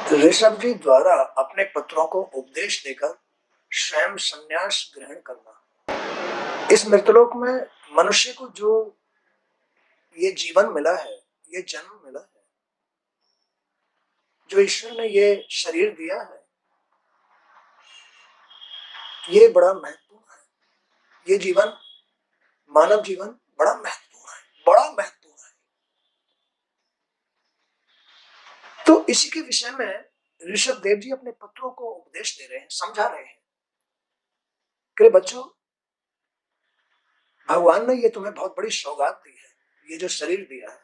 ऋषभ जी द्वारा अपने पुत्रों को उपदेश देकर स्वयं संन्यास ग्रहण करना। इस मृतलोक में मनुष्य को जो ये जीवन मिला है, ये जन्म मिला है, जो ईश्वर ने ये शरीर दिया है, ये बड़ा महत्वपूर्ण है। ये जीवन, मानव जीवन बड़ा महत्वपूर्ण है, बड़ा महत्वपूर्ण है। तो इसी के विषय में ऋषभ देव जी अपने पुत्रों को उपदेश दे रहे हैं, समझा रहे हैं कि बच्चों, भगवान ने ये तुम्हें बहुत बड़ी सौगात दी है। ये जो शरीर दिया है,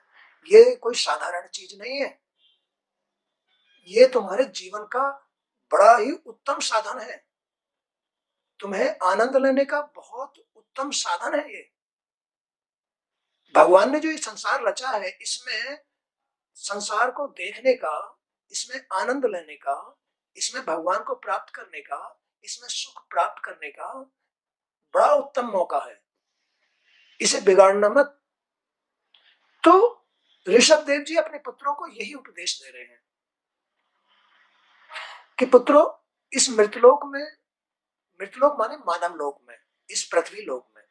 ये कोई साधारण चीज नहीं है। ये तुम्हारे जीवन का बड़ा ही उत्तम साधन है। तुम्हें आनंद लेने का बहुत उत्तम साधन है ये। भगवान ने जो ये संसार रचा है, इसमें संसार को देखने का, इसमें आनंद लेने का, इसमें भगवान को प्राप्त करने का, इसमें सुख प्राप्त करने का बड़ा उत्तम मौका है। इसे बिगाड़ना मत। तो ऋषभ देव जी अपने पुत्रों को यही उपदेश दे रहे हैं कि पुत्रों, इस मृतलोक में, मृतलोक माने मानव लोक में, इस पृथ्वी लोक में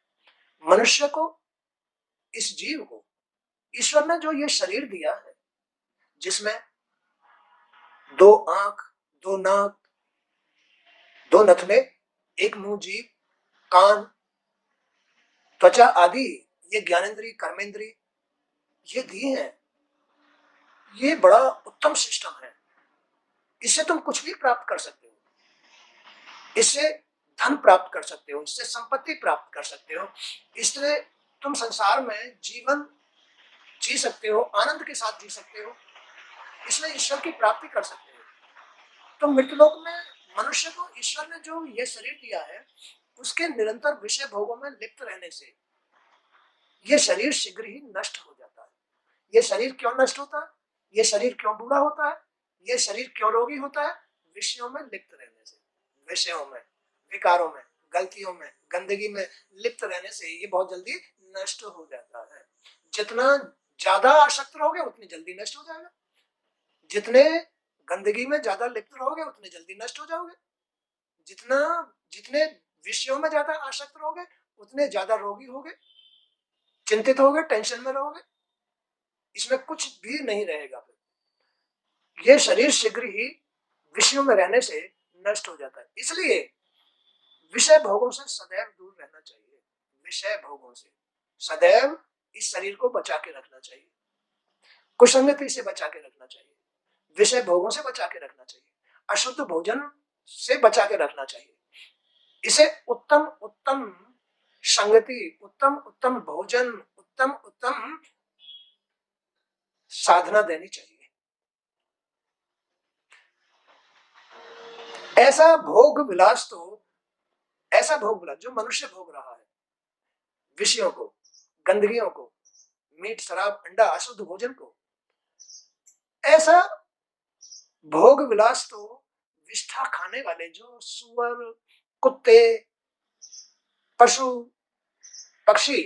मनुष्य को, इस जीव को ईश्वर ने जो ये शरीर दिया है, जिसमें दो आंख, दो नाक, दो नथने, एक मुंह, जीभ, कान, त्वचा आदि, ये ज्ञानेंद्रिय, कर्मेंद्रिय ये दिए हैं। ये बड़ा उत्तम सिस्टम है। इससे तुम कुछ भी प्राप्त कर सकते हो। इससे धन प्राप्त कर सकते हो, इससे संपत्ति प्राप्त कर सकते हो, इससे तुम संसार में जीवन जी सकते हो, आनंद के साथ जी सकते हो, इसमें ईश्वर की प्राप्ति कर सकते हो। तो मृतलोक में मनुष्य को ईश्वर ने जो ये शरीर दिया है, उसके निरंतर विषय भोगों में लिप्त रहने से ये शरीर शीघ्र ही नष्ट हो जाता है। ये शरीर क्यों नष्ट होता है? ये शरीर क्यों बूढ़ा होता है? ये शरीर क्यों रोगी होता है? विषयों में लिप्त रहने से, विषयों में, विकारों में, गलतियों में, गंदगी में लिप्त रहने से ये बहुत जल्दी नष्ट हो जाता है। जितना ज्यादा आसक्त रहोगे उतनी जल्दी नष्ट हो जाएगा। जितने गंदगी में ज्यादा लिप्त रहोगे उतने जल्दी नष्ट हो जाओगे। जितना जितने विषयों में ज्यादा आसक्त रहोगे उतने ज्यादा रोगी होगे, चिंतित होगे, टेंशन में रहोगे, इसमें कुछ भी नहीं रहेगा। फिर ये शरीर शीघ्र ही विषयों में रहने से नष्ट हो जाता है। इसलिए विषय भोगों से सदैव दूर रहना चाहिए। विषय भोगों से सदैव इस शरीर को बचा के रखना चाहिए, कुसंगति से बचा के रखना चाहिए, विषय भोगों से बचा के रखना चाहिए, अशुद्ध भोजन से बचा के रखना चाहिए। इसे उत्तम उत्तम संगति, उत्तम उत्तम भोजन, उत्तम उत्तम साधना देनी चाहिए। ऐसा भोग विलास तो, ऐसा भोग विलास जो मनुष्य भोग रहा है, विषयों को, गंदगियों को, मीट, शराब, अंडा, अशुद्ध भोजन को, ऐसा भोग विलास तो विष्ठा खाने वाले जो सुअर, कुत्ते, पशु, पक्षी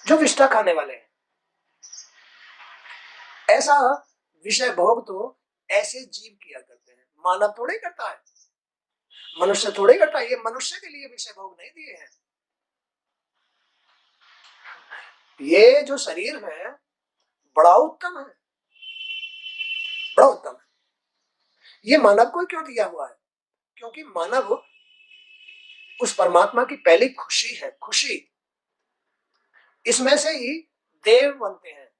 जो विष्ठा खाने वाले हैं, ऐसा विषय भोग तो ऐसे जीव किया करते हैं। मानव थोड़े करता है, मनुष्य थोड़े करता है। ये मनुष्य के लिए विषय भोग नहीं दिए हैं। ये जो शरीर है बड़ा उत्तम है, बड़ा उत्तम है। ये मानव को क्यों दिया हुआ है? क्योंकि मानव उस परमात्मा की पहली खुशी है। खुशी, इसमें से ही देव बनते हैं।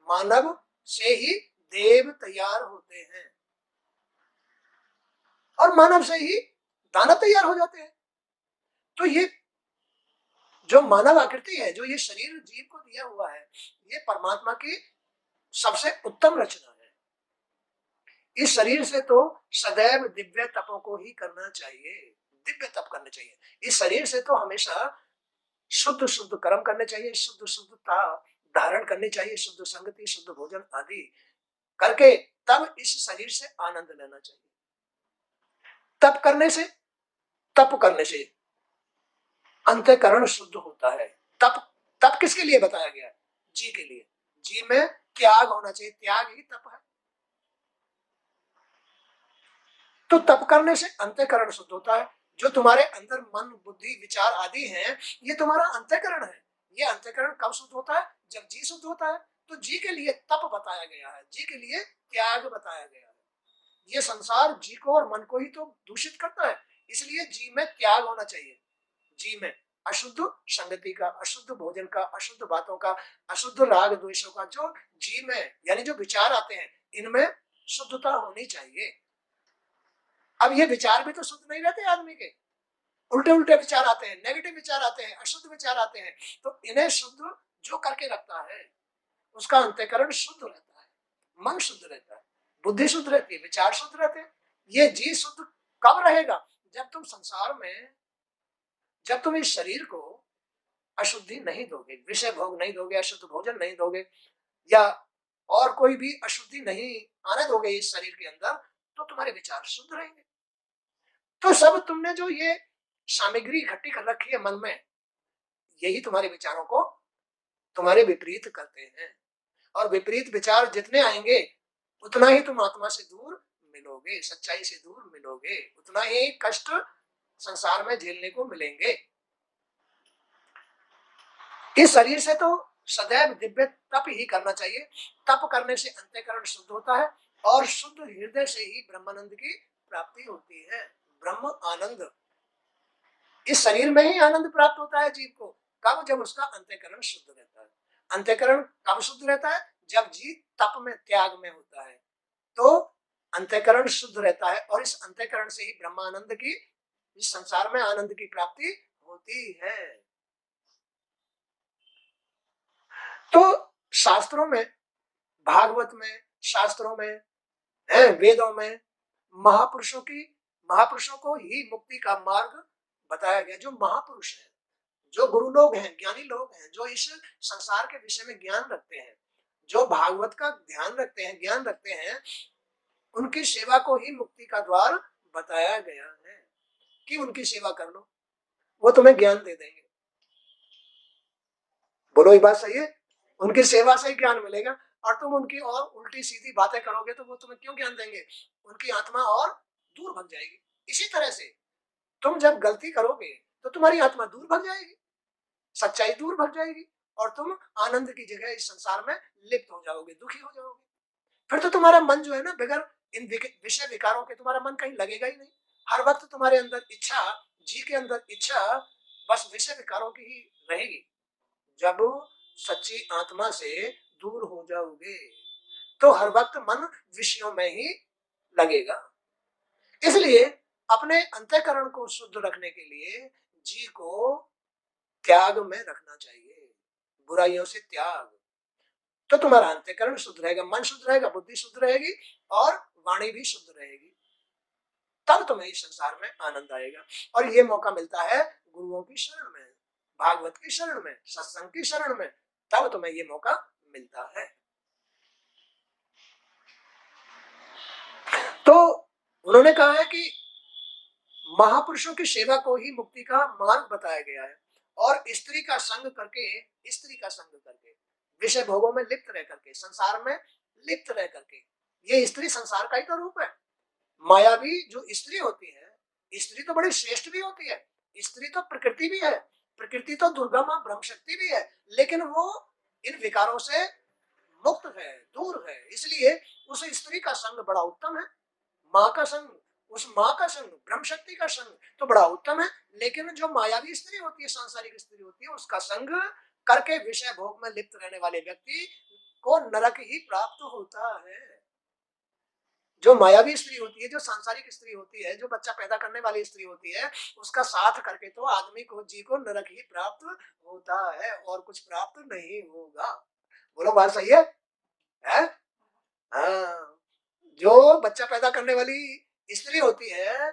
मानव से ही देव तैयार होते हैं और मानव से ही दानव तैयार हो जाते हैं। तो ये जो मानव आकृति है, जो ये शरीर जीव को दिया हुआ है, ये परमात्मा की सबसे उत्तम रचना है। इस शरीर से तो सदैव दिव्य तपों को ही करना चाहिए, दिव्य तप करने चाहिए। इस शरीर से तो हमेशा शुद्ध शुद्ध कर्म करने चाहिए, शुद्ध शुद्धता धारण करनी चाहिए, शुद्ध संगति, शुद्ध भोजन आदि करके तब इस शरीर से आनंद लेना चाहिए। तप करने से अंतःकरण शुद्ध होता है। तप तप किसके लिए बताया गया है? जी के लिए। जी में त्याग होना चाहिए, त्याग ही तप है। तो तप करने से अंतःकरण शुद्ध होता है। जो तुम्हारे अंदर मन बुद्धि विचार आदि हैं, ये तुम्हारा अंतःकरण है। ये अंतःकरण कब शुद्ध होता है? जब जी शुद्ध होता है। तो जी के लिए तप बताया गया है, जी के लिए त्याग बताया गया है। ये संसार जी को और मन को ही तो दूषित करता है, इसलिए जी में त्याग होना चाहिए। जी में अशुद्ध संगति का, अशुद्ध भोजन का, अशुद्ध बातों का, अशुद्ध राग द्वेषों का जो जी में यानी जो विचार आते हैं, इनमें शुद्धता होनी चाहिए। अब ये विचार भी तो शुद्ध नहीं रहते आदमी के, उल्टे उल्टे विचार आते हैं, नेगेटिव विचार आते हैं, अशुद्ध विचार आते हैं। तो इन्हें शुद्ध जो करके रखता है उसका अंतःकरण शुद्ध रहता है, मन शुद्ध रहता है, बुद्धि शुद्ध रहती है, विचार शुद्ध रहते हैं। ये जी शुद्ध कब रहेगा? जब तुम संसार में, जब तुम इस शरीर को अशुद्धि नहीं दोगे, विषय भोग नहीं दोगे, अशुद्ध भोजन नहीं दोगे, या और कोई भी अशुद्धि नहीं आने दोगे इस शरीर के अंदर, तो तुम्हारे विचार शुद्ध रहेंगे। तो सब तुमने जो ये सामग्री इकट्ठी कर रखी है मन में, यही तुम्हारे विचारों को तुम्हारे विपरीत करते हैं। और विपरीत विचार जितने आएंगे उतना ही तुम आत्मा से दूर मिलोगे, सच्चाई से दूर मिलोगे, उतना ही कष्ट संसार में झेलने को मिलेंगे। इस शरीर से तो सदैव दिव्य तप ही करना चाहिए। तप करने से अंतःकरण शुद्ध होता है और शुद्ध हृदय से ही ब्रह्मानंद की प्राप्ति होती है। ब्रह्म आनंद, इस शरीर में ही आनंद प्राप्त होता है जीव को। कब? जब उसका अंतःकरण शुद्ध रहता है। अंतःकरण कब शुद्ध रहता है? जब जीव तप में, त्याग में होता है, तो अंतःकरण शुद्ध रहता है और इस अंतःकरण से ही ब्रह्मानंद की, इस संसार में आनंद की प्राप्ति होती है। तो शास्त्रों में, भागवत में, शास्त्रों में, वेदों में महापुरुषों को ही मुक्ति का मार्ग बताया गया। जो महापुरुष है, जो गुरु लोग हैं, ज्ञानी लोग हैं, जो इस संसार के विषय में ज्ञान रखते हैं, जो भागवत का ध्यान रखते हैं, ज्ञान रखते हैं, उनकी सेवा को ही मुक्ति का द्वार बताया गया है कि उनकी सेवा कर लो, वो तुम्हें ज्ञान दे देंगे। बोलो ये बात सही है? उनकी सेवा से ही ज्ञान मिलेगा, और तुम उनकी और उल्टी सीधी बातें करोगे तो वो तुम्हें क्यों ज्ञान देंगे? उनकी आत्मा और दूर भग जाएगी। इसी तरह से तुम जब गलती करोगे तो तुम्हारी आत्मा दूर भग जाएगी, सच्चाई दूर भग जाएगी, और तुम आनंद की जगह इस संसार में लिप्त हो जाओगे, दुखी हो जाओगे। फिर तो तुम्हारा मन जो है ना, बगैर इन विषय विकारों के तुम्हारा मन कहीं लगेगा ही नहीं। हर वक्त तुम्हारे अंदर इच्छा, जी के अंदर इच्छा बस विषय विकारों की ही रहेगी। जब सच्ची आत्मा से दूर हो जाओगे तो हर वक्त मन विषयों में ही लगेगा। इसलिए अपने अंतःकरण को शुद्ध रखने के लिए जी को त्याग में रखना चाहिए, बुराइयों से त्याग। तो तुम्हारा अंतःकरण शुद्ध रहेगा, मन शुद्ध रहेगा, बुद्धि शुद्ध रहेगी और वाणी भी शुद्ध रहेगी। तब तुम्हें इस संसार में आनंद आएगा। और ये मौका मिलता है गुरुओं की शरण में, भागवत की शरण में, सत्संग की शरण में, तब तुम्हें ये मौका मिलता है। तो उन्होंने कहा है कि महापुरुषों की सेवा को ही मुक्ति का मार्ग बताया गया है। और स्त्री का संग करके, स्त्री का संग करके, विषय भोगों में लिप्त रह करके, संसार में लिप्त रह करके, ये स्त्री संसार का ही तो रूप है। मायावी जो स्त्री होती है, स्त्री तो बड़ी श्रेष्ठ भी होती है, स्त्री तो प्रकृति भी है, प्रकृति तो दुर्गा मां ब्रह्म शक्ति भी है, लेकिन वो इन विकारों से मुक्त है, दूर है। इसलिए उस स्त्री का संग बड़ा उत्तम है। माँ का संग, उस माँ का संग, ब्रह्म शक्ति का संग तो बड़ा उत्तम है। लेकिन जो मायावी स्त्री होती है, सांसारिक स्त्री होती है, उसका संग करके विषय भोग में लिप्त रहने वाले व्यक्ति को नरक ही प्राप्त होता है। जो मायावी स्त्री होती है, जो सांसारिक स्त्री होती है, जो बच्चा पैदा करने वाली स्त्री होती है, उसका साथ करके तो आदमी को, जी को नरक ही प्राप्त होता है और कुछ प्राप्त नहीं होगा। बोलो बात सही है? हाँ, जो बच्चा पैदा करने वाली स्त्री होती है,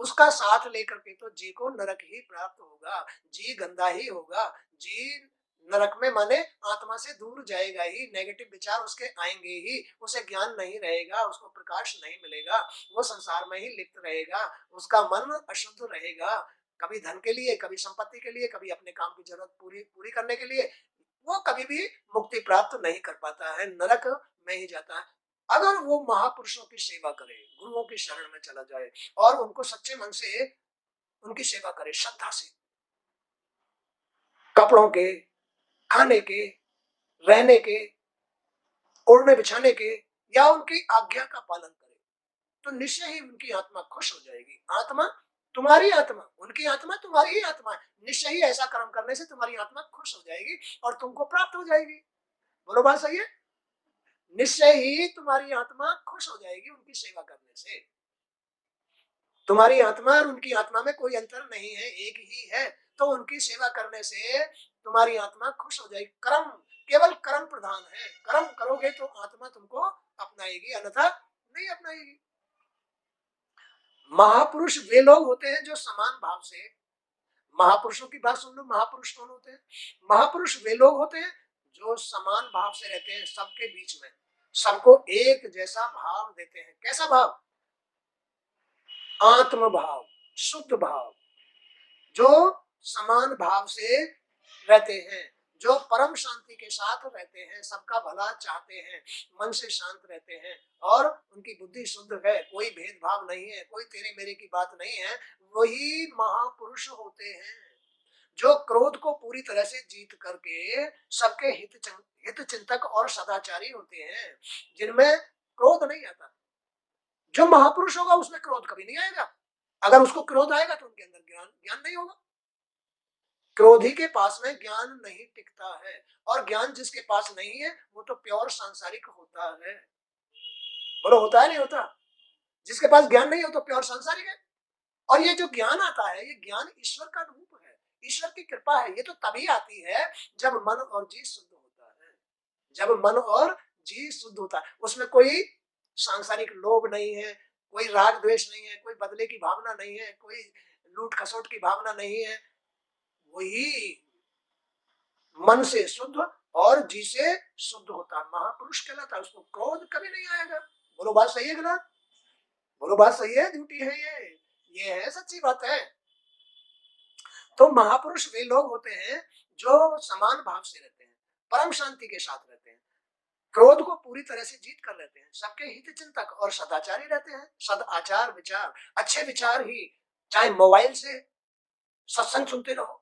उसका साथ लेकर के तो जी को नरक ही प्राप्त होगा, जी गंदा ही होगा, जी नरक में माने आत्मा से दूर जाएगा ही, नेगेटिव विचार उसके आएंगे ही, उसे ज्ञान नहीं रहेगा, उसको प्रकाश नहीं मिलेगा, वो संसार में ही लिप्त रहेगा, उसका मन अशुद्ध रहेगा, कभी धन के लिए, कभी संपत्ति के लिए, कभी अपने काम की जरूरत पूरी पूरी करने के लिए, वो कभी भी मुक्ति प्राप्त नहीं कर पाता है, नरक में ही जाता है। अगर वो महापुरुषों की सेवा करे, गुरुओं की शरण में चला जाए और उनको सच्चे मन से उनकी सेवा करे, श्रद्धा से, कपड़ों के, खाने के, रहने के, ओढ़ने बिछाने के या उनकी आज्ञा का पालन करे, तो निश्चय ही उनकी आत्मा खुश हो जाएगी। आत्मा तुम्हारी आत्मा, उनकी आत्मा तुम्हारी ही आत्मा है। निश्चय ही ऐसा कर्म करने से तुम्हारी आत्मा खुश हो जाएगी और तुमको प्राप्त हो जाएगी। बोलो बात सही है? निश्चय ही तुम्हारी आत्मा खुश हो जाएगी उनकी सेवा करने से। तुम्हारी आत्मा और उनकी आत्मा में कोई अंतर नहीं है, एक ही है। तो उनकी सेवा करने से तुम्हारी आत्मा खुश हो जाएगी। कर्म केवल कर्म प्रधान है, कर्म करोगे तो आत्मा तुमको अपनाएगी, अन्यथा नहीं अपनाएगी। महापुरुष वे लोग होते हैं जो समान भाव से, महापुरुषों की बात सुन लो, महापुरुष कौन होते हैं? महापुरुष वे लोग होते हैं जो समान भाव से रहते हैं, सबके बीच में सबको एक जैसा भाव देते हैं। कैसा भाव? आत्म भाव, शुद्ध भाव, जो समान भाव से रहते हैं, जो परम शांति के साथ रहते हैं, सबका भला चाहते हैं, मन से शांत रहते हैं और उनकी बुद्धि शुद्ध है, कोई भेदभाव नहीं है, कोई तेरे मेरे की बात नहीं है, वही महापुरुष होते हैं। जो क्रोध को पूरी तरह से जीत करके सबके हित चिंतक और सदाचारी होते हैं, जिनमें क्रोध नहीं आता। जो महापुरुष होगा उसमें क्रोध कभी नहीं आएगा। अगर उसको क्रोध आएगा तो उनके अंदर ज्ञान नहीं होगा। क्रोधी के पास में ज्ञान नहीं टिकता है, और ज्ञान जिसके पास नहीं है वो तो प्योर सांसारिक होता है। बोलो होता है नहीं होता? जिसके पास ज्ञान नहीं हो तो प्योर सांसारिक है। और ये जो ज्ञान आता है, ये ज्ञान ईश्वर का रूप है, ईश्वर की कृपा है। ये तो तभी आती है जब मन और जी शुद्ध होता है। जब मन और जी शुद्ध होता है, उसमें कोई सांसारिक लोभ नहीं है, कोई राग द्वेष नहीं है, कोई बदले की भावना नहीं है, कोई लूट खसोट की भावना नहीं है। वही मन से शुद्ध और जी से शुद्ध होता है, महापुरुष कहलाता है। उसको क्रोध कभी नहीं आएगा। बोलो बात सही है गलत? बोलो बात सही है झूठी है? ये है सच्ची बात है। तो महापुरुष वे लोग होते हैं जो समान भाव से रहते हैं, परम शांति के साथ रहते हैं, क्रोध को पूरी तरह से जीत कर रहते हैं, सबके हित चिंतक और सदाचारी रहते हैं। सद आचार विचार, अच्छे विचार ही, चाहे मोबाइल से सत्संग सुनते रहो,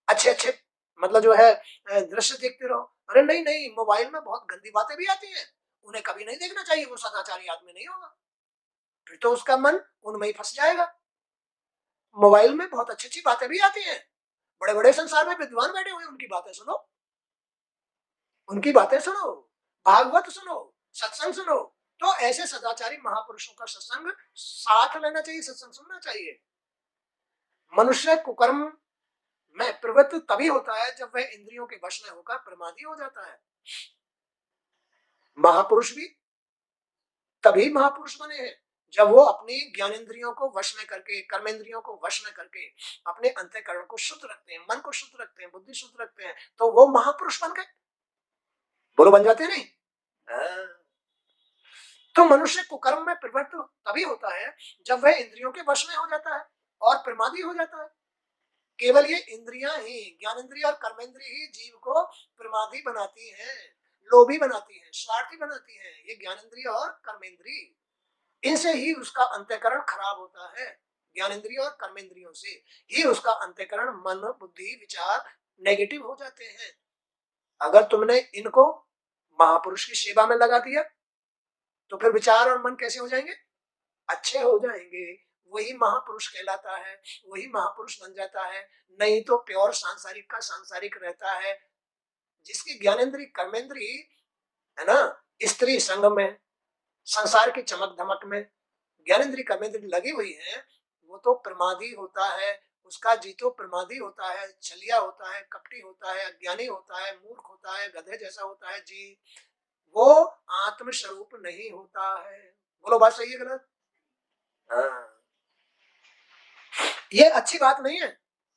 अच्छे अच्छे मतलब जो है दृश्य देखते रहो। अरे नहीं नहीं, मोबाइल में बहुत गंदी बातें भी आती हैं, उन्हें कभी नहीं देखना चाहिए। वो सदाचारी आदमी नहीं होगा, फिर तो उसका मन उनमें ही फंस जाएगा। मोबाइल में बहुत अच्छी अच्छी बातें भी आती हैं, बड़े बड़े संसार में विद्वान बैठे हुए, उनकी बातें सुनो, उनकी बातें सुनो, भागवत सुनो, सत्संग सुनो। तो ऐसे सदाचारी महापुरुषों का सत्संग साथ लेना चाहिए, सत्संग सुनना चाहिए। मनुष्य कुकर्म में प्रवृत्त तभी होता है जब वह इंद्रियों के वश में होकर प्रमादी हो जाता है। महापुरुष भी तभी महापुरुष बने हैं जब वो अपनी ज्ञानेंद्रियों को वश में करके, कर्मेंद्रियों को वश में करके अपने अंतःकरण को शुद्ध रखते हैं, मन को शुद्ध रखते हैं, बुद्धि शुद्ध रखते हैं, तो वो महापुरुष बन गए। बोलो बन जाते नहीं? तो मनुष्य कुकर्म में प्रवृत्त तभी होता है जब वह इंद्रियों के वश में हो जाता है और प्रमादी हो जाता है। केवल ये इंद्रियां ही, ज्ञानेंद्रिय और कर्मेंद्रिय ही जीव को प्रमादी बनाती हैं, लोभी बनाती हैं, स्वार्थी बनाती हैं। ये ज्ञानेंद्रिय और कर्मेंद्रिय, इनसे ही उसका अंतःकरण खराब होता है। ज्ञानेंद्रिय और कर्मेंद्रियों से ही उसका अंतःकरण, मन, बुद्धि, विचार नेगेटिव हो जाते हैं। अगर तुमने इनको महापुरुष की सेवा में लगा दिया तो फिर विचार और मन कैसे हो जाएंगे? अच्छे हो जाएंगे। वही महापुरुष कहलाता है, वही महापुरुष बन जाता है। नहीं तो प्योर सांसारिक का सांसारिक रहता है। जिसकी ज्ञानेंद्रिय कर्मेंद्रिय है ना, स्त्री संग में, संसार की चमक धमक में ज्ञानेंद्रिय कर्मेंद्रिय लगी हुई है, वो तो प्रमादी होता है। उसका जी तो प्रमादी होता है, छलिया होता है, कपटी होता है, अज्ञानी होता है, मूर्ख होता है, गधे जैसा होता है जी। वो आत्म स्वरूप नहीं होता है। बोलो बात सही है गलत? हाँ, ये अच्छी बात नहीं है।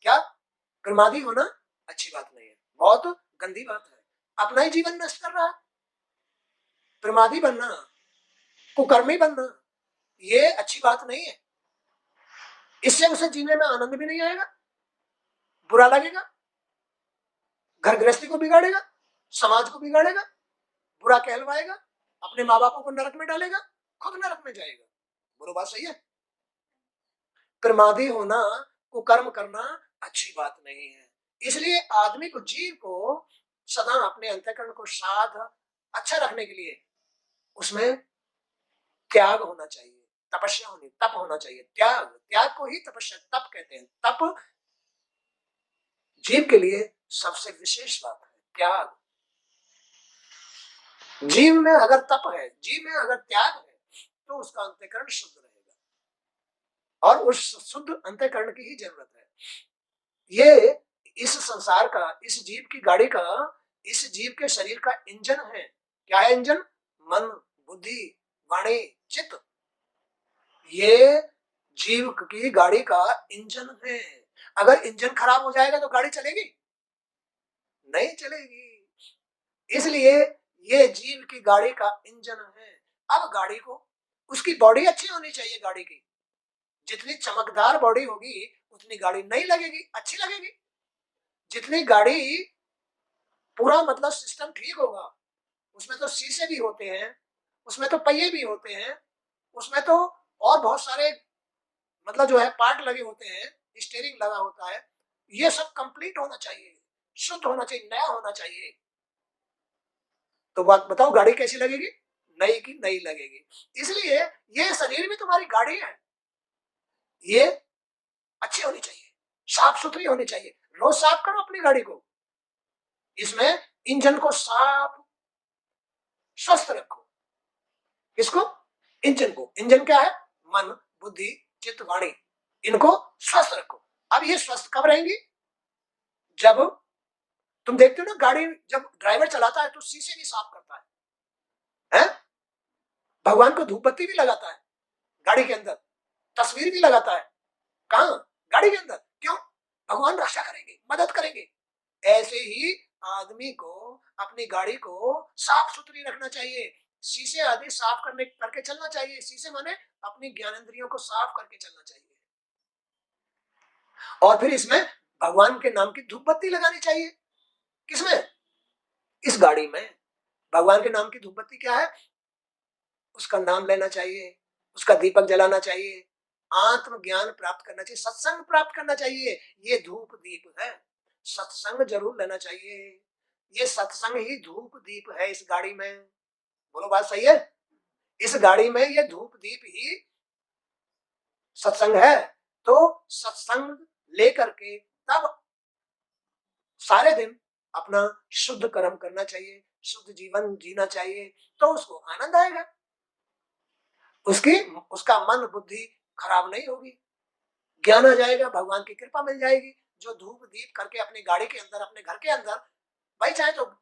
क्या प्रमादी होना अच्छी बात नहीं है, बहुत गंदी बात है। अपना ही जीवन नष्ट कर रहा है। प्रमादी बनना, कुकर्मी बनना, ये अच्छी बात नहीं है। इससे उसे जीने में आनंद भी नहीं आएगा, बुरा लगेगा, घर गृहस्थी को बिगाड़ेगा, समाज को बिगाड़ेगा, बुरा कहलवाएगा। अपने माँ बापों को नरक में डालेगा, खुद नरक में जाएगा। बोलो बात सही है। प्रमादी होना, कुकर्म करना अच्छी बात नहीं है। इसलिए आदमी को, जीव को सदा अपने अंतःकरण को साध अच्छा रखने के लिए उसमें त्याग होना चाहिए, तपस्या होनी, तप होना चाहिए। त्याग, त्याग को ही तपस्या, तप कहते हैं। तप जीव के लिए सबसे विशेष बात है, त्याग। जीव में अगर तप है, जीव में अगर त्याग है, तो उसका अंतःकरण शुद्ध रहेगा और उस शुद्ध अंतःकरण की ही जरूरत है। ये इस संसार का, इस जीव की गाड़ी का, इस जीव के शरीर का इंजन है। क्या है इंजन? मन, बुद्धि, वाणी, चित्त। ये जीव की गाड़ी का इंजन है। अगर इंजन खराब हो जाएगा तो गाड़ी चलेगी? नहीं चलेगी। इसलिए ये जीव की गाड़ी का इंजन है। अब गाड़ी को, उसकी बॉडी अच्छी होनी चाहिए। गाड़ी की जितनी चमकदार बॉडी होगी उतनी गाड़ी नहीं लगेगी, अच्छी लगेगी। जितनी गाड़ी पूरा मतलब सिस्टम ठीक होगा, उसमें तो शीशे भी होते हैं, उसमें तो पहिए भी होते हैं, उसमें तो और बहुत सारे मतलब जो है पार्ट लगे होते हैं, स्टीयरिंग लगा होता है, ये सब कंप्लीट होना चाहिए, शुद्ध होना चाहिए, नया होना चाहिए। तो बात बताओ, गाड़ी कैसी लगेगी? नई की नई लगेगी। इसलिए ये शरीर भी तुम्हारी गाड़ी है, ये अच्छी होनी चाहिए, साफ सुथरी होनी चाहिए। रोज साफ करो अपनी गाड़ी को, इसमें इंजन को साफ स्वस्थ रखो। किसको? इंजन को। इंजन क्या है? मन, बुद्धि, चित्त, वाणी। इनको स्वस्थ रखो। अब ये स्वस्थ कब रहेंगी? जब तुम देखते हो ना, गाड़ी जब ड्राइवर चलाता है तो शीशे भी साफ करता है? भगवान को धूप बत्ती भी लगाता है गाड़ी के अंदर, तस्वीर भी लगाता है। कहा? गाड़ी के अंदर। क्यों? भगवान रक्षा करेंगे, मदद करेंगे। ऐसे ही आदमी को अपनी गाड़ी को साफ सुथरी रखना चाहिए, शीशे आदि साफ करने करके चलना चाहिए। शीशे माने अपनी ज्ञानेंद्रियों को साफ करके चलना चाहिए। और फिर इसमें भगवान के नाम की धूप बत्ती लगानी चाहिए। किसमें? इस गाड़ी में। भगवान के नाम की धूप बत्ती क्या है? उसका नाम लेना चाहिए, उसका दीपक जलाना चाहिए, आत्म ज्ञान प्राप्त करना चाहिए, सत्संग प्राप्त करना चाहिए। ये धूप दीप है। सत्संग जरूर लेना चाहिए। ये सत्संग ही धूप दीप है इस गाड़ी में। बोलो बात सही है। इस गाड़ी में ये धूप दीप ही सत्संग है। तो सत्संग लेकर के तब सारे दिन अपना शुद्ध कर्म करना चाहिए, शुद्ध जीवन जीना चाहिए, तो उसको आनंद आएगा। उसका मन बुद्धि खराब नहीं होगी, ज्ञान आ जाएगा, भगवान की कृपा मिल जाएगी। जो धूप दीप करके अपनी गाड़ी के अंदर, अपने घर के अंदर, भाई चाहे तो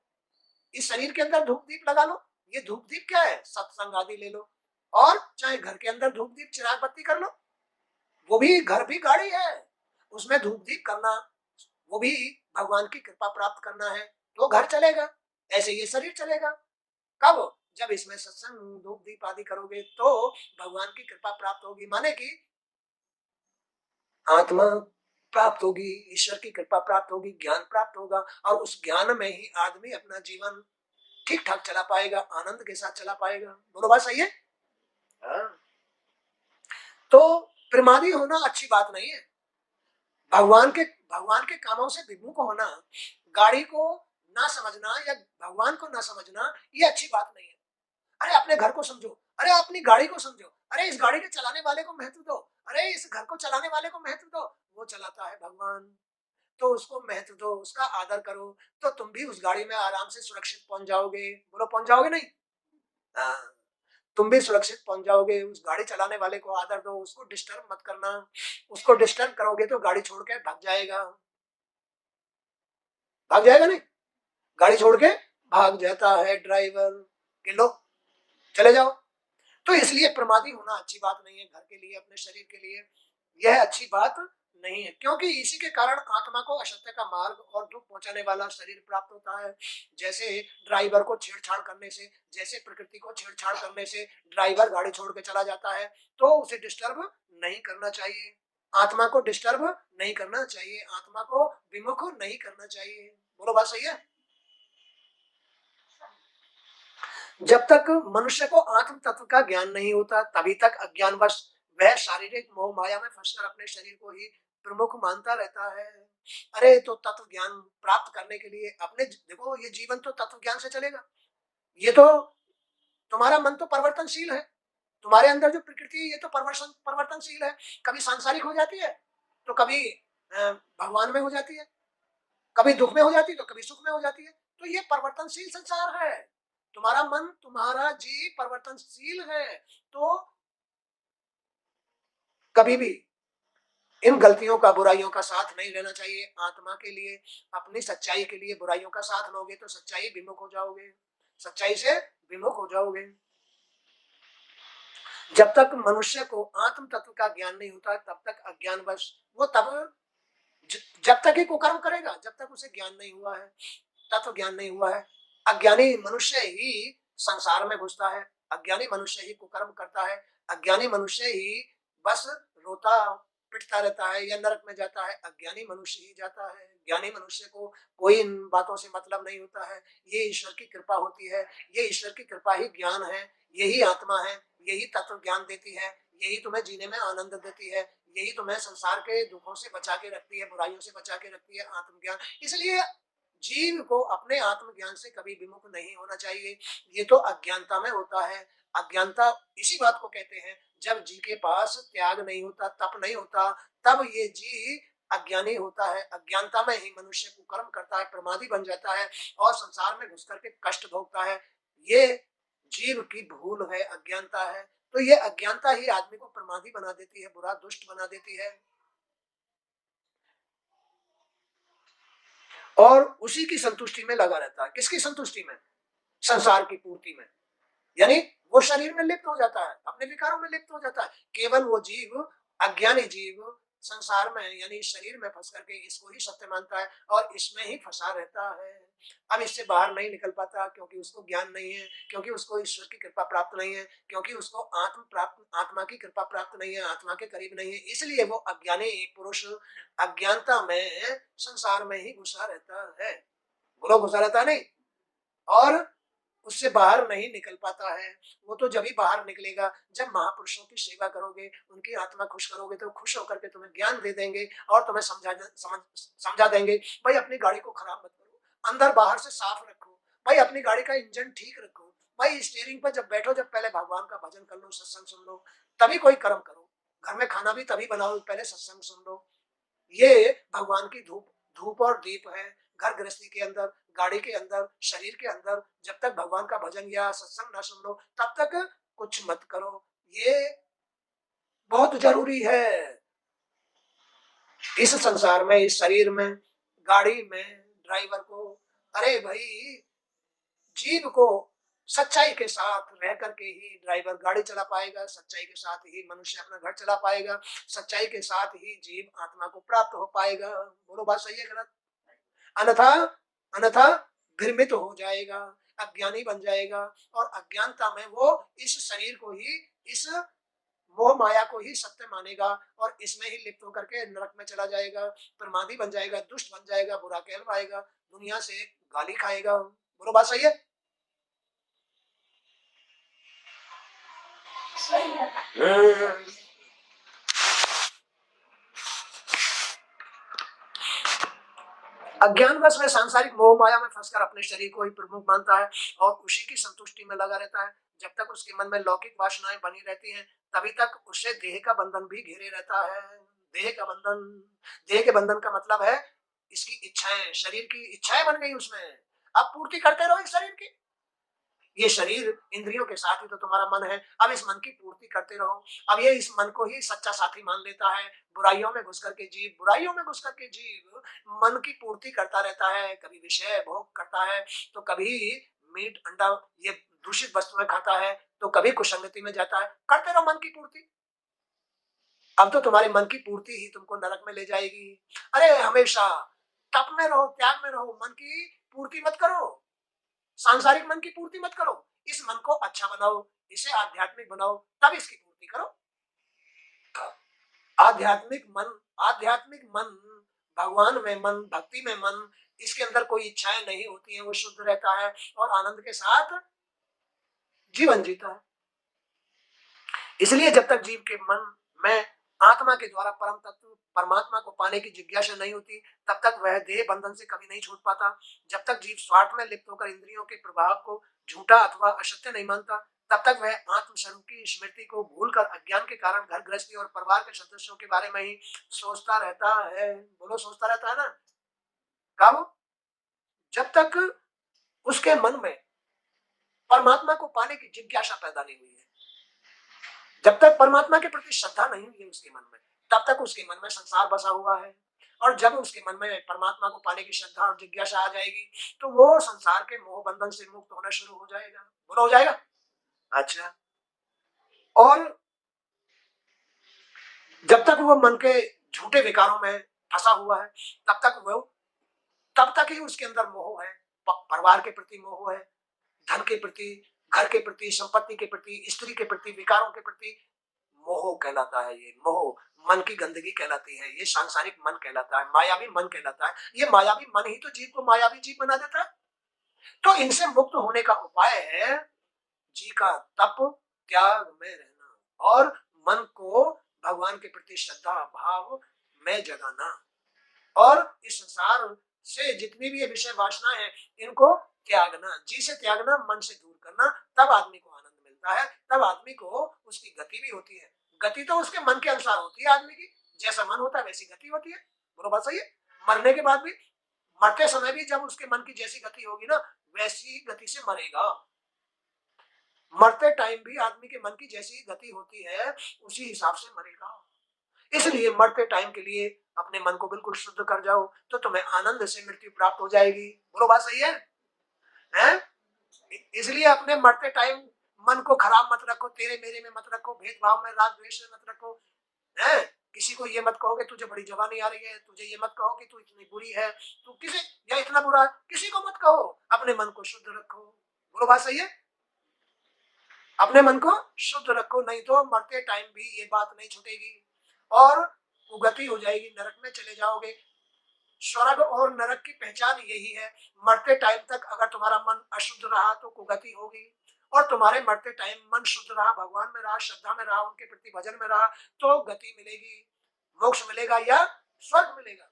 इस शरीर के अंदर धूप दीप लगा लो। ये धूप दीप क्या है? सत्संग आदि ले लो। और चाहे घर के अंदर धूप दीप चिराग बत्ती कर लो, वो भी घर भी गाड़ी है, उसमें धूप दीप करना, वो भी भगवान की कृपा प्राप्त करना है, तो घर चलेगा। ऐसे ये शरीर चलेगा। कब? जब इसमें सत्संग धूप दीप आदि करोगे तो भगवान की कृपा प्राप्त होगी, माने कि आत्मा प्राप्त होगी, ईश्वर की कृपा प्राप्त होगी, ज्ञान प्राप्त होगा। और उस ज्ञान में ही आदमी अपना जीवन ठीक ठाक चला पाएगा, आनंद के साथ चला पाएगा। बोलो बात सही है। हाँ। तो प्रमादी होना अच्छी बात नहीं है। भगवान के कामों से विमुख होना, गाड़ी को ना समझना या भगवान को ना समझना, ये अच्छी बात नहीं है। अरे अपने घर को समझो, अरे अपनी गाड़ी को समझो, अरे इस गाड़ी के चलाने वाले को महत्व दो, अरे इस घर को चलाने वाले को महत्व दो। वो चलाता है भगवान, तो उसको महत्व दो, उसका आदर करो, तो तुम भी उस गाड़ी में आराम से सुरक्षित पहुंच जाओगे। बोलो पहुंच जाओगे नहीं? हाँ, तुम भी सुरक्षित पहुंच जाओगे। उस गाड़ी चलाने वाले को आदर दो, उसको डिस्टर्ब मत करना। उसको डिस्टर्ब करोगे तो गाड़ी छोड़ के भाग जाएगा। भाग जाएगा नहीं? गाड़ी छोड़ के भाग जाता है ड्राइवर के, लो चले जाओ। तो इसलिए प्रमादी होना अच्छी बात नहीं है। घर के लिए, अपने शरीर के लिए यह अच्छी बात नहीं है, क्योंकि इसी के कारण आत्मा को असत्य का मार्ग और दुख पहुंचाने वाला शरीर प्राप्त होता है। जैसे ड्राइवर को छेड़छाड़ करने से, जैसे प्रकृति को छेड़छाड़ करने से ड्राइवर गाड़ी छोड़ के चला जाता है, तो उसे डिस्टर्ब नहीं करना चाहिए। आत्मा को डिस्टर्ब नहीं करना चाहिए, आत्मा को विमुख नहीं करना चाहिए। बोलो बात सही है। जब तक मनुष्य को आत्म तत्व का ज्ञान नहीं होता तभी तक अज्ञानवश वह शारीरिक मोह माया में फंसकर अपने शरीर को ही प्रमुख मानता रहता है। अरे तो तत्व ज्ञान प्राप्त करने के लिए अपने देखो ये जीवन तो तत्व ज्ञान से चलेगा। ये तो तुम्हारा मन तो परिवर्तनशील है, तुम्हारे अंदर जो प्रकृति है ये तो परिवर्तनशील है। कभी सांसारिक हो जाती है तो कभी भगवान में हो जाती है, कभी दुख में हो जाती है तो कभी सुख में हो जाती है। तो ये परिवर्तनशील संसार है। तुम्हारा मन तुम्हारा जीव परिवर्तनशील है। तो कभी भी इन गलतियों का बुराइयों का साथ नहीं लेना चाहिए। आत्मा के लिए अपनी सच्चाई के लिए बुराइयों का साथ लोगे तो सच्चाई विमुख हो जाओगे, सच्चाई से विमुख हो जाओगे। जब तक मनुष्य को आत्म तत्व का ज्ञान नहीं होता तब तक अज्ञानवश वो तब जब तक ही कुकर्म करेगा जब तक उसे ज्ञान नहीं हुआ है, तत्व ज्ञान नहीं हुआ है। अज्ञानी मनुष्य ही संसार में घुसता है, अज्ञानी मनुष्य ही कुकर्म करता है, अज्ञानी मनुष्य ही बस रोता पिटता रहता है या नरक में जाता है। अज्ञानी मनुष्य ही जाता है। ज्ञानी मनुष्य को कोई इन बातों से मतलब नहीं होता है। ये ईश्वर की कृपा होती है, ये ईश्वर की कृपा ही ज्ञान है, यही आत्मा है, यही तत्व ज्ञान देती है, यही तुम्हें जीने में आनंद देती है, यही तुम्हें संसार के दुखों से बचा के रखती है, बुराइयों से बचा के रखती है, आत्मज्ञान। इसलिए जीव को अपने आत्मज्ञान से कभी विमुख नहीं होना चाहिए। ये तो अज्ञानता में होता है। अज्ञानता इसी बात को कहते हैं, जब जी के पास त्याग नहीं होता, तप नहीं होता, तब ये जी अज्ञानी होता है। अज्ञानता में ही मनुष्य कुकर्म करता है, प्रमादी बन जाता है और संसार में घुस करके कष्ट भोगता है। ये जीव की भूल है, अज्ञानता है। तो ये अज्ञानता ही आदमी को प्रमादी बना देती है, बुरा दुष्ट बना देती है और उसी की संतुष्टि में लगा रहता है। किसकी संतुष्टि में? संसार की पूर्ति में। यानी वो शरीर में लिप्त हो जाता है, अपने विकारों में लिप्त हो जाता है। केवल वो जीव, अज्ञानी जीव संसार में यानी शरीर में फंस करके इसको ही सत्य मानता है और इसमें ही फंसा रहता है। अब इससे बाहर नहीं निकल पाता क्योंकि उसको ज्ञान नहीं है, क्योंकि उसको ईश्वर की कृपा प्राप्त नहीं है, क्योंकि उसको आत्मा की कृपा प्राप्त नहीं है, आत्मा के करीब नहीं है। इसलिए वो अज्ञानी पुरुष अज्ञानता में संसार में ही घुसा रहता है। बोलो घुसा रहता नहीं, और उससे बाहर नहीं निकल पाता है। वो तो जब ही बाहर निकलेगा जब महापुरुषों की सेवा करोगे, उनकी आत्मा खुश करोगे तो खुश होकर के तुम्हें ज्ञान दे देंगे और तुम्हें समझा देंगे भाई अपनी गाड़ी को खराब मत करो, अंदर बाहर से साफ रखो, भाई अपनी गाड़ी का इंजन ठीक रखो, भाई स्टीयरिंग पर जब बैठो जब पहले भगवान का भजन कर लो, सत्संग सुन लो, तभी कोई कर्म करो। घर में खाना भी तभी बनाओ पहले सत्संग सुन लो। ये भगवान की धूप धूप और दीप है। घर गृहस्थी के अंदर, गाड़ी के अंदर, शरीर के अंदर जब तक भगवान का भजन या सत्संग ना सुन लो तब तक कुछ मत करो। ये बहुत जरूरी है इस संसार में, इस शरीर में, गाड़ी में ड्राइवर को। अरे भाई जीव को सच्चाई के साथ रह करके ही ड्राइवर गाड़ी चला पाएगा, सच्चाई के साथ ही मनुष्य अपना घर चला पाएगा, सच्चाई के साथ ही जीव आत्मा को प्राप्त हो पाएगा। बोलो बात सही है गलत? अन्यथा अन्यथा भ्रमित हो जाएगा, अज्ञानी बन जाएगा और अज्ञानता में वो इस शरीर को ही, इस मोह माया को ही सत्य मानेगा और इसमें ही लिप्त होकर के नरक में चला जाएगा, प्रमादी बन जाएगा, दुष्ट बन जाएगा, बुरा कहलवाएगा, दुनिया से गाली खाएगा। बोलो बात सही है? अज्ञानवश में सांसारिक मोह माया में फंसकर अपने शरीर को ही प्रमुख मानता है और उसी की संतुष्टि में लगा रहता है। जब तक उसके मन में लौकिक वासनाएं बनी रहती हैं तभी तक उसे देह का बंधन भी घेरे रहता है। देह का बंधन, देह के बंधन का मतलब है इसकी इच्छाएं, शरीर की इच्छाएं बन गई उसमें। अब पूर्ति करते रहो इस शरीर की। ये शरीर इंद्रियों के साथ ही तो तुम्हारा मन है, अब इस मन की पूर्ति करते रहो। अब ये इस मन को ही सच्चा साथी मान लेता है। बुराइयों में घुस करके जीव, बुराइयों में घुस करके जीव मन की पूर्ति करता रहता है, कभी विषय भोग करता है तो कभी मीट अंडा ये दूषित वस्तुएं खाता है तो कभी कुसंगति में जाता है। करते रहो मन की पूर्ति। अब तो तुम्हारे मन की पूर्ति ही तुमको नरक में ले जाएगी। अरे हमेशा तप में रहो, त्याग में रहो, मन की पूर्ति मत करो, सांसारिक मन की पूर्ति मत करो। इस मन को अच्छा बनाओ, इसे आध्यात्मिक बनाओ, तब इसकी पूर्ति करो। आध्यात्मिक मन, भगवान में मन, भक्ति में मन, इसके अंदर कोई इच्छाएं नहीं होती हैं, वो शुद्ध रहता है और आनंद के साथ जीवन जीता है। इसलिए जब तक जीव के मन में आत्मा के द्वारा परम तत्व परमात्मा को पाने की जिज्ञासा नहीं होती, तब तक वह देह बंधन से कभी नहीं छूट पाता। जब तक जीव स्वार्थ में लिप्त होकर इंद्रियों के प्रभाव को झूठा अथवा असत्य नहीं मानता, तब तक वह आत्म स्वरूप की स्मृति को भूलकर अज्ञान के कारण घर गृहस्थी और परिवार के सदस्यों के बारे में ही सोचता रहता है। बोलो, सोचता रहता है ना। कब? जब तक उसके मन में परमात्मा को पाने की जिज्ञासा पैदा नहीं हुई है, जब तक परमात्मा के प्रति श्रद्धा नहीं हुई है उसके मन में, तब तक उसके मन में संसार बसा हुआ है। और जब उसके मन में परमात्मा को पाने की श्रद्धा और जिज्ञासा आ जाएगी, तो वो संसार के मोह बंधन से मुक्त होना शुरू हो जाएगा। बोलो, हो जाएगा। अच्छा, और जब तक वो मन के झूठे विकारों में फंसा हुआ है, तब तक ही उसके अंदर मोह है। परिवार के प्रति मोह है, धन के प्रति, घर के प्रति, संपत्ति के प्रति, स्त्री के प्रति, विकारों के प्रति मोह कहलाता है। ये मोह मन की गंदगी कहलाती है। ये सांसारिक मन कहलाता है, मायावी मन कहलाता है। ये मायावी मन ही तो जीव को मायावी जीव बना देता है। तो इनसे मुक्त होने का उपाय है जी का तप, त्याग में रहना और मन को भगवान के प्रति श्रद्धा भाव में जगाना। और इस संसार से जितनी भी ये विषय वासना है, इनको त्यागना, जी से त्यागना, मन से दूर करना। तब आदमी को आनंद मिलता है, तब आदमी को उसकी गति भी होती है। गति तो उसके मन के अनुसार होती है। आदमी की जैसा मन होता है वैसी गति होती है। बोलो, बात सही है। मरने के बाद भी, मरते समय भी जब उसके मन की जैसी गति होगी ना, वैसी गति से मरेगा। मरते टाइम भी आदमी के मन की जैसी गति होती है, उसी हिसाब से मरेगा। इसलिए मरते टाइम के लिए अपने मन को बिल्कुल शुद्ध कर जाओ, तो तुम्हें आनंद से मृत्यु प्राप्त हो जाएगी। बोलो, बात सही है, हैं? इसलिए अपने मरते टाइम मन को खराब मत रखो, तेरे मेरे में मत रखो, भेदभाव में, राग द्वेष में मत रखो, हैं? किसी को ये मत कहो कि तुझे बड़ी जवानी आ रही है, तुझे ये मत कहो कि तू इतनी बुरी है, तू किसी या इतना बुरा, किसी को मत कहो। अपने मन को शुद्ध रखो। बोलो, बात सही है। अपने मन को शुद्ध रखो, नहीं तो मरते टाइम भी ये बात नहीं छूटेगी और कुगति हो जाएगी, नरक में चले जाओगे। स्वर्ग और नरक की पहचान यही है। मरते टाइम तक अगर तुम्हारा मन अशुद्ध रहा तो कुगति होगी, और तुम्हारे मरते टाइम मन शुद्ध रहा, भगवान में रहा, श्रद्धा में रहा, उनके प्रति भजन में रहा, तो गति मिलेगी, मोक्ष मिलेगा या स्वर्ग मिलेगा।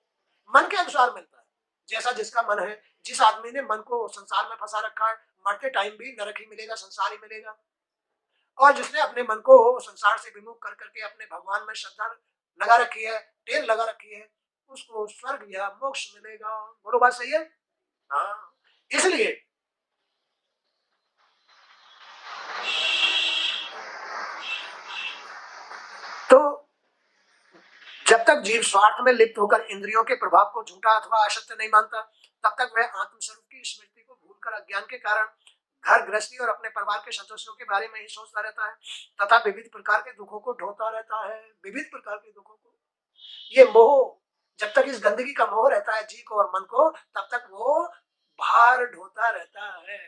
मन के अनुसार मिलता है, जैसा जिसका मन है। जिस आदमी ने मन को संसार में फंसा रखा है, मरते टाइम भी नरक ही मिलेगा, संसार ही मिलेगा। और जिसने अपने मन को संसार से विमुख कर करके अपने भगवान में श्रद्धा लगा रखी है, टेर लगा रखी है, उसको स्वर्ग या मोक्ष मिलेगा। बोलो, बात सही है। हाँ, इसलिए तो जब तक जीव स्वार्थ में लिप्त होकर इंद्रियों के प्रभाव को झूठा अथवा असत्य नहीं मानता, तब तक वह आत्मस्वरूप की स्मृति को भूलकर अज्ञान के कारण घर गृहस्थी और अपने परिवार के सदस्यों के बारे में ही सोचता रहता है, तथा विविध प्रकार के दुखों को ढोता रहता है। विविध प्रकार के दुखों को, ये मोह, जब तक इस गंदगी का मोह रहता है जी को और मन को, तब तक वो भार ढोता रहता है,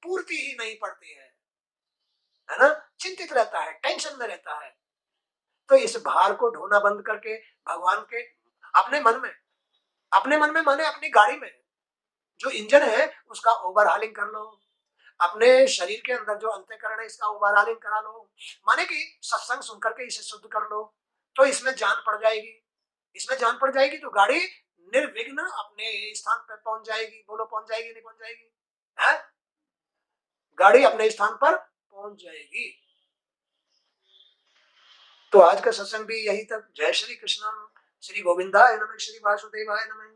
पूर्ति ही नहीं पड़ती है ना। चिंतित रहता है, टेंशन में रहता है। तो इस भार को ढोना बंद करके भगवान के अपने मन में, अपने मन में माने अपनी गाड़ी में जो इंजन है उसका ओवरहालिंग कर लो। अपने शरीर के अंदर जो अंतःकरण है इसका ओवरहालिंग करा लो, माने कि सत्संग सुनकर के इसे शुद्ध कर लो, तो इसमें जान पड़ जाएगी। इसमें जान पड़ जाएगी तो गाड़ी निर्विघ्न अपने स्थान पर पहुंच जाएगी। बोलो, पहुंच जाएगी नहीं पहुंच जाएगी? है? गाड़ी अपने स्थान पर पहुंच जाएगी। तो आज का सत्संग भी यही तक। जय श्री कृष्ण, श्री गोविंदाय नमः, श्री वासुदेवाय नमः।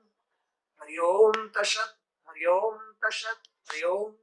हरि ओम तत्सत, हरि ओम तत्सत, हरि ओम।